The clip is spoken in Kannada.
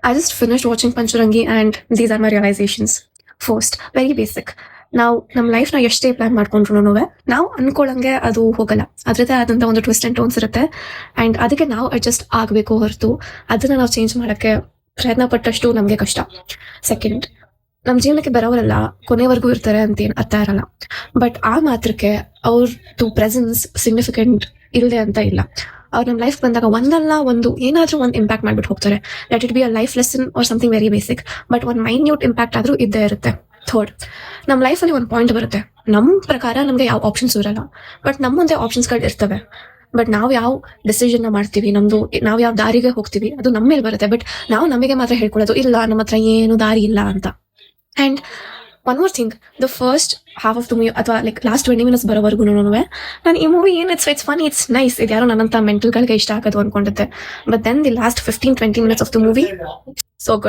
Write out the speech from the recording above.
I just finished watching Pancharangi and these are my realizations. First, very basic. ನಾವು ನಮ್ಮ ಲೈಫ್ನ ಎಷ್ಟೇ ಪ್ಲಾನ್ ಮಾಡ್ಕೊಂಡ್ರು ನಾವು ಅನ್ಕೊಳ್ಳಂಗೆ ಅದು ಹೋಗಲ್ಲ. ಅದ್ರದ್ದೇ ಆದಂಥ ಒಂದು ಟ್ವಿಸ್ಟ್ ಆ್ಯಂಡ್ ಟೋನ್ಸ್ ಇರುತ್ತೆ. ಆ್ಯಂಡ್ ಅದಕ್ಕೆ ನಾವು ಅಡ್ಜಸ್ಟ್ ಆಗಬೇಕು ಹೊರತು ಅದನ್ನು ನಾವು ಚೇಂಜ್ ಮಾಡೋಕ್ಕೆ ಪ್ರಯತ್ನ ಪಟ್ಟಷ್ಟು ನಮಗೆ ಕಷ್ಟ. ಸೆಕೆಂಡ್, ನಮ್ಮ ಜೀವನಕ್ಕೆ ಬರೋವರೆಲ್ಲ ಕೊನೆವರೆಗೂ ಇರ್ತಾರೆ ಅಂತ ಏನು ಅರ್ಥ ಇರಲ್ಲ. ಬಟ್ ಆ ಮಾತ್ರಕ್ಕೆ ಅವ್ರದ್ದು ಪ್ರೆಸೆನ್ಸ್ ಸಿಗ್ನಿಫಿಕೆಂಟ್ ಇಲ್ಲದೆ ಅಂತ ಇಲ್ಲ. ಅವ್ರು ನಮ್ಮ ಲೈಫ್ ಬಂದಾಗ ಒಂದಲ್ಲ ಒಂದು ಏನಾದರೂ ಒಂದು ಇಂಪ್ಯಾಕ್ಟ್ ಮಾಡ್ಬಿಟ್ಟು ಹೋಗ್ತಾರೆ. Let it be a life lesson or something very basic, but ಒಂದು ಮೈನ್ಯೂಟ್ ಇಂಪ್ಯಾಕ್ಟ್ ಆದರೂ ಇದ್ದೇ ಇರುತ್ತೆ. ಥರ್ಡ್, ನಮ್ಮ ಲೈಫಲ್ಲಿ ಒಂದು ಪಾಯಿಂಟ್ ಬರುತ್ತೆ, ನಮ್ಮ ಪ್ರಕಾರ ನಮಗೆ ಯಾವ ಆಪ್ಷನ್ಸ್ ಇರಲ್ಲ, ಬಟ್ ನಮ್ಮ ಮುಂದೆ ಆಪ್ಷನ್ಸ್ಗಳು ಇರ್ತವೆ. ಬಟ್ ನಾವು ಯಾವ ಡಿಸಿಷನ್ನ ಮಾಡ್ತೀವಿ, ನಾವು ಯಾವ ದಾರಿಗೆ ಹೋಗ್ತೀವಿ ಅದು ನಮ್ಮ ಮೇಲೆ ಬರುತ್ತೆ. ಬಟ್ ನಾವು ನಮಗೆ ಮಾತ್ರ ಹೇಳ್ಕೊಳ್ಳೋದು ಇಲ್ಲ ನಮ್ಮ ಹತ್ರ ಏನು ದಾರಿ ಇಲ್ಲ ಅಂತ. And one more thing, the first half of the movie ಅಥವಾ ಲೈಕ್ ಲಾಸ್ಟ್ 20 minutes ಬರೋವರೆಗೂ ನಾನು ಈ ಮೂವಿ ಏನು ಇಟ್ಸ್ ಫನಿ, ಇಟ್ಸ್ ನೈಸ್, ಇದು ಯಾರೋ ನನ್ನಂಥ ಮೆಂಟಲ್ಗಳಿಗೆ ಇಷ್ಟ ಆಗೋದು ಅನ್ಕೊಂಡಿದ್ದೆ. But then the last 15-20 minutes of the movie so good.